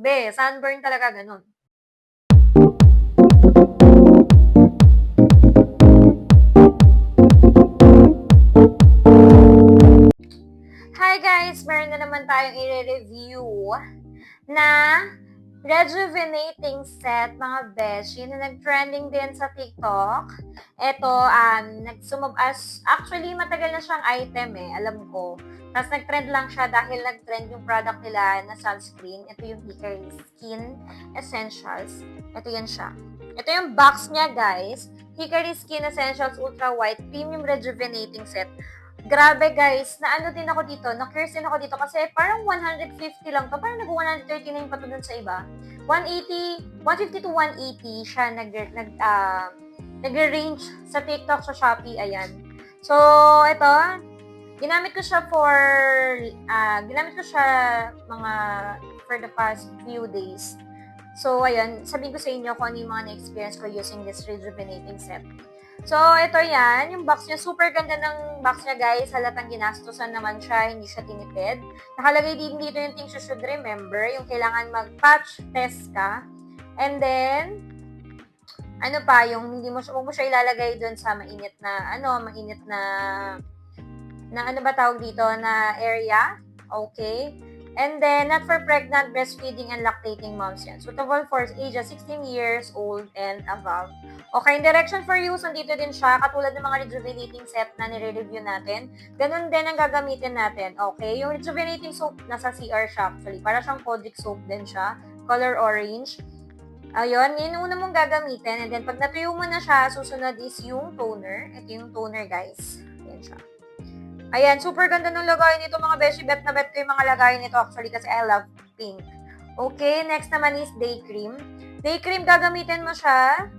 Be, sunburn talaga ganun. Hi guys! Meron na naman tayong i-review na rejuvenating set, mga beshi, na nag-trending din sa TikTok. Ito, actually, matagal na siyang item alam ko. Tapos nag-trend lang siya dahil nag-trend yung product nila na sunscreen. Ito yung Hickory Skin Essentials. Ito yan siya. Ito yung box niya, guys. Hickory Skin Essentials Ultra White Premium Rejuvenating Set. Grabe guys, na ano din ako dito, na-curious din ako dito kasi parang 150 lang to, parang nag-130 na yung patulun sa iba. 180, 150 to 180 siya nag-range sa TikTok, sa Shopee, ayan. So, ito, ginamit ko siya mga for the past few days. So, ayan, sabihin ko sa inyo kung ano yung mga na-experience ko using this rejuvenating set. So, ito yan. Yung box niya, super ganda ng box niya, guys. Halatang ginastusan naman siya, hindi siya tinipid. Nakalagay din dito yung things you should remember, yung kailangan mag-patch test ka. And then, ano pa, yung hindi mo siya ilalagay doon sa mainit na ano ba tawag dito, na area. Okay. And then, not for pregnant, breastfeeding, and lactating moms yan. Suitable for ages 16 years old and above. Okay, in direction for use, nandito din siya. Katulad ng mga rejuvenating set na nire-review natin. Ganun din ang gagamitin natin. Okay, yung rejuvenating soap, nasa CR siya actually. Para siyang Kojic soap din siya. Color orange. Ayun, yun yung una mong gagamitin. And then, pag natuyo mo na siya, susunod is yung toner. Ito yung toner, guys. Ayan siya. Ayan, super ganda ng lagay nito, mga beshi. Bet na bet ko yung mga lagay nito actually kasi I love pink. Okay, next naman is day cream. Day cream, gagamitin mo siya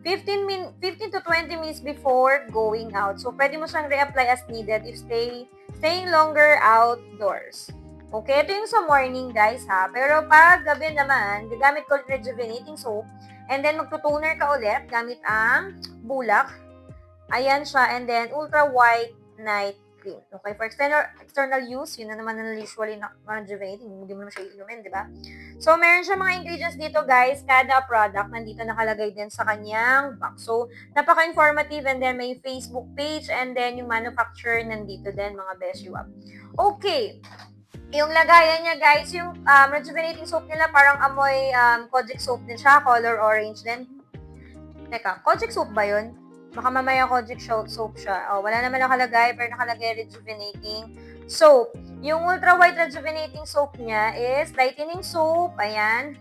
15 to 20 minutes before going out. So, pwede mo siyang reapply as needed if staying longer outdoors. Okay, ito yung sa morning, guys, ha. Pero pag gabi naman, gagamit ko rejuvenating soap. And then, magtutoner ka ulit gamit ang bulak. Ayan siya. And then, ultra white night cream. Okay, for external use, yun na naman na usually rejuvenating. Hindi mo naman siya iinumin, di ba? So, meron siya mga ingredients dito, guys. Kada product, nandito nakalagay din sa kanyang box. So, napaka-informative. And then, may Facebook page. And then, yung manufacturer nandito din, mga Beshiwap. Okay. Yung lagayan niya, guys, yung rejuvenating soap nila, parang amoy Kojic soap din siya. Color orange din. Teka, Kojic soap ba yun? Baka mamaya Kojic soap siya. Oh, wala naman nakalagay, pero nakalagay rejuvenating soap. Yung ultra white rejuvenating soap niya is lightening soap. Ayan.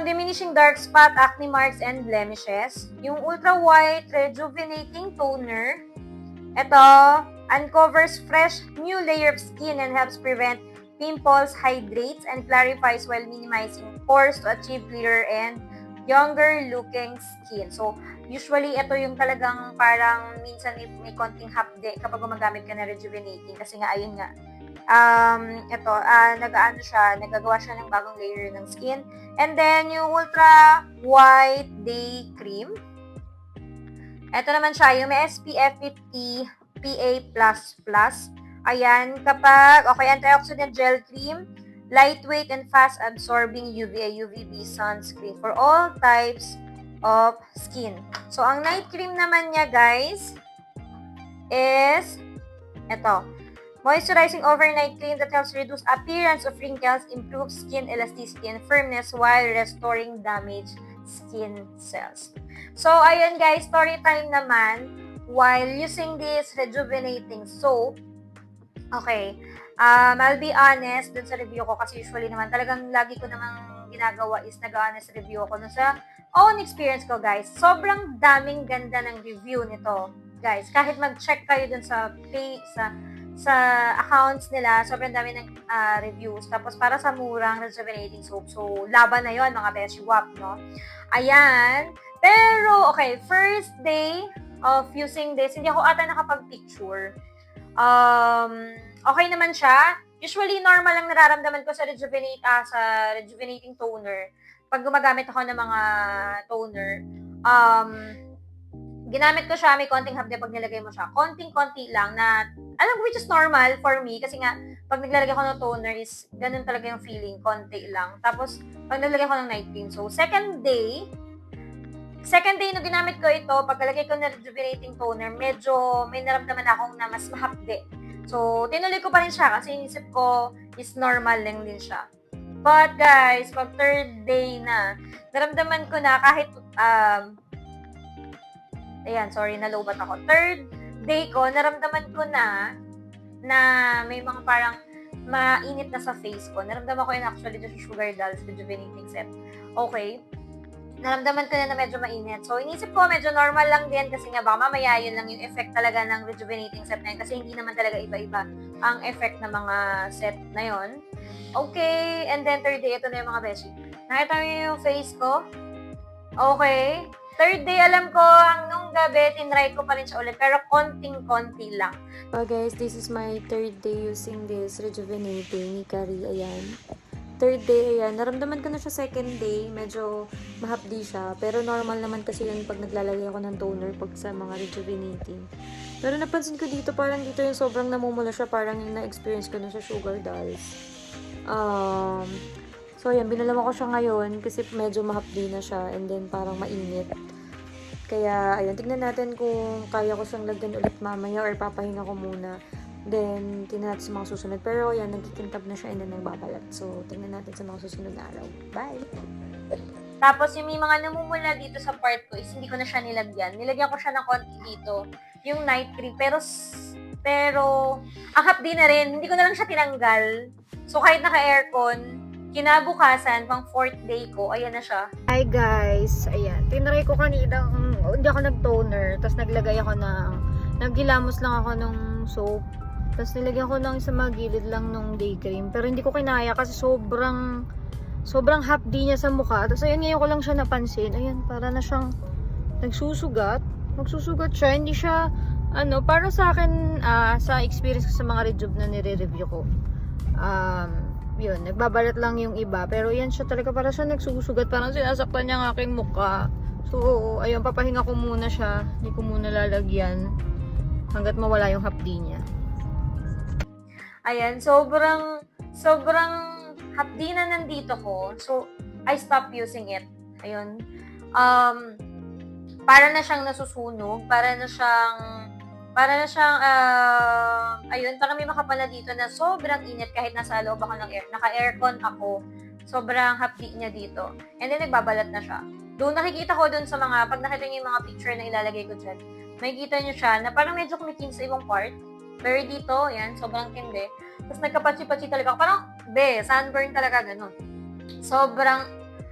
Diminishing dark spot, acne marks, and blemishes. Yung ultra white rejuvenating toner. Ito, uncovers fresh new layer of skin and helps prevent pimples, hydrates, and clarifies while minimizing pores to achieve clearer and younger looking skin. So, usually, ito yung talagang parang minsan may konting hapde kapag gumagamit ka na rejuvenating kasi nga, ayun nga, nagagawa siya ng bagong layer ng skin. And then, yung Ultra White Day Cream. Ito naman siya, yung may SPF 50 PA++. Ayan, antioxidant gel cream, lightweight and fast-absorbing UVA, UVB sunscreen for all types of skin. So, ang night cream naman niya, guys, is ito. Moisturizing overnight cream that helps reduce appearance of wrinkles, improve skin elasticity and firmness while restoring damaged skin cells. So, ayun guys, story time naman while using this rejuvenating soap. Okay. I'll be honest dun sa review ko kasi usually naman talagang lagi ko namang ginagawa is nag-honest review ako dun sa own experience ko, guys. Sobrang daming ganda ng review nito, guys. Kahit mag-check kayo dun sa accounts nila, sobrang dami ng reviews. Tapos para sa murang rejuvenating soap. So, laban na yon mga Beshiwap, no? Ayan. Pero, okay, first day of using this, hindi ako ata nakapag-picture. Okay naman siya. Usually, normal lang nararamdaman ko sa rejuvenating toner. Pag gumagamit ako ng mga toner, ginamit ko siya, may konting hapde pag nilagay mo siya. Konting-konti lang na, alam ko which is normal for me kasi nga, pag naglalagay ko ng toner is, ganun talaga yung feeling, konti lang. Tapos, pag naglalagay ko ng night cream. So, second day na ginamit ko ito, pagkalagay ko ng rejuvenating toner, medyo may naramdaman akong na mas mahapde. So, tinuloy ko pa rin siya kasi inisip ko is normal lang din siya. But guys, pag third day na, naramdaman ko na kahit, nalobat ako. Third day ko, naramdaman ko na may mga parang mainit na sa face ko. Naramdaman ko yun actually sa Sugar Dolls Rejuvenating Set. Okay? Naramdaman ko na medyo mainit. So, inisip ko, medyo normal lang din kasi nga baka mamaya yun lang yung effect talaga ng rejuvenating set na yun kasi hindi naman talaga iba-iba ang effect ng mga set na yun. Okay, and then third day, ito na yung mga beshi. Nakita mo yung face ko? Okay. Third day, alam ko, nung gabi, tinry ko pa rin siya ulit, pero konting-konti lang. So guys, this is my third day using this rejuvenating Hikari, ayan. Third day, ayan, naramdaman ko na siya second day, medyo mahapdi siya, pero normal naman kasi yun pag naglalagay ako ng toner pag sa mga rejuvenating. Pero napansin ko dito, parang dito yung sobrang namumula siya, parang yung na-experience ko na sa Sugar Dolls. So ayan, binalaman ko siya ngayon kasi medyo mahapdi na siya and then parang mainit. Kaya ayun, tignan natin kung kaya ko siyang lagyan ulit mamaya or papahinga ko muna. Then, tingnan natin sa mga susunod. Pero, yan, nagkikintab na siya and then nagbabalat. So, tingnan natin sa mga susunod na araw. Bye! Tapos, yung may mga namumula dito sa part ko is hindi ko na siya nilagyan. Nilagyan ko siya ng konti dito. Yung night cream. Pero, ang hapdi na rin. Hindi ko na lang siya tinanggal. So, kahit naka-aircon, kinabukasan, pang 4th day ko, ayan na siya. Hi guys! Ayan, tinry ko kanina, hindi ako nag-toner. Tapos, naglagay ako naggilamos lang ako ng soap. Tapos nilagyan ko ng sa mga gilid lang nung day cream. Pero hindi ko kinaya kasi sobrang hapdi niya sa mukha. Tapos ayun, ngayon ko lang siya napansin. Ayan, para na siyang nagsusugat. Magsusugat siya. Hindi siya, para sa akin, sa experience ko sa mga rejuve na nire-review ko. Yun, nagbabalat lang yung iba. Pero yan siya talaga, para siya nagsusugat. Parang sinasaktan niya ang aking mukha. So, ayun, papahinga ko muna siya. Hindi ko muna lalagyan hanggat mawala yung hapdi niya. Ayan, sobrang hapdi na nandito ko. So, I stopped using it. Ayun. Para na siyang nasusunog. Ayun, parang may makapal na dito na sobrang init kahit nasa loob ako ng naka-aircon ako. Sobrang hapdi niya dito. And then, nagbabalat na siya. Doon nakikita ko doon sa mga, pag nakita niyo yung mga picture na ilalagay ko dyan, makikita niyo siya na parang medyo kumikim sa ibang part. Pero dito, yan, sobrang tindi. Tapos nagkapatsi-patsi talaga. Parang, sunburn talaga, ganun.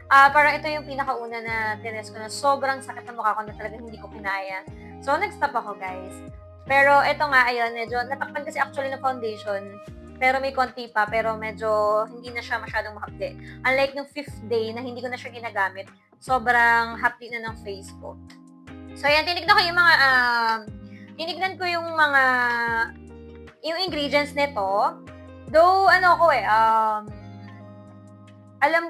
Parang ito yung pinakauna na tinest ko na sobrang sakit na mukha ko na talagang hindi ko kinaya. So, nag-stop ako, guys. Pero, ito nga, ayun, medyo natakpan kasi actually ng foundation. Pero may konti pa, pero medyo hindi na siya masyadong mahapdi. Unlike nung 5th day na hindi ko na siya ginagamit, sobrang hapdi na ng face ko. So, ayan, tinignan ko yung yung ingredients nito. Though, alam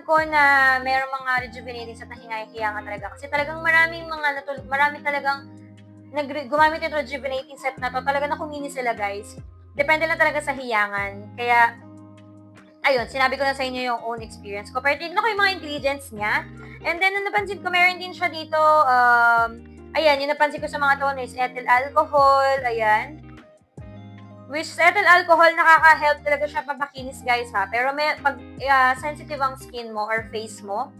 ko na mayroong mga rejuvenating set na hingay-hiya nga talaga. Kasi talagang marami talagang gumamit yung rejuvenating set na to. Talaga na kumini sila, guys. Depende lang talaga sa hiyangan. Kaya, ayun, sinabi ko na sa inyo yung own experience ko. Pero tignan ko yung mga ingredients niya. And then, napansin ko, meron din siya dito, ayan, yung napansin ko sa mga toner is ethyl alcohol, ayan. Which ethyl alcohol, nakaka-help talaga siya pampakinis, guys, ha. Pero pag sensitive ang skin mo or face mo,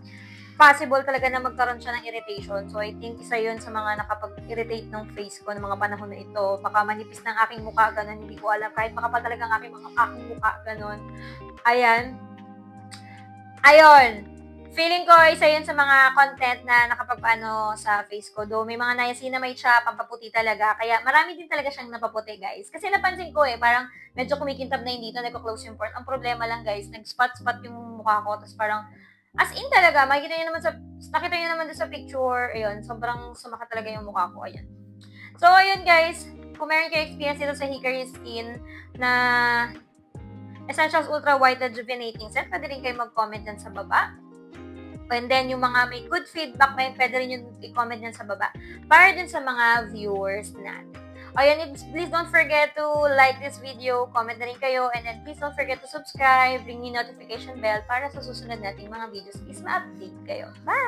possible talaga na magkaroon siya ng irritation. So, I think isa yun sa mga nakapag-irritate ng face ko ng mga panahon na ito. Baka manipis ng aking mukha, ganun, hindi ko alam. Kahit makapal talaga ang aking mukha, ganun. Ayan. Ayun. Feeling ko, isa yun sa mga content na nakapagpaano sa face ko. Though may mga niacinamide siya, pampaputi talaga. Kaya marami din talaga siyang napaputi, guys. Kasi napansin ko parang medyo kumikintab na yun dito, nagko-close yung port. Ang problema lang, guys, nag-spot-spot yung mukha ko. Tapos parang, as in talaga, nakita nyo naman doon sa picture. Ayun, sobrang sumakit talaga yung mukha ko. Ayun. So, ayun, guys. Kung meron kayo experience dito sa Hikari Skin na Essentials Ultra White Rejuvenating Set, pwede rin kayo mag-comment dyan sa baba. And then, yung mga may good feedback na yun, pwede rin yung i-comment yan sa baba. Para din sa mga viewers natin. Ayan, please don't forget to like this video, comment na rin kayo, and then please don't forget to subscribe, ring the notification bell para sa susunod nating mga videos. Please ma-update kayo. Bye!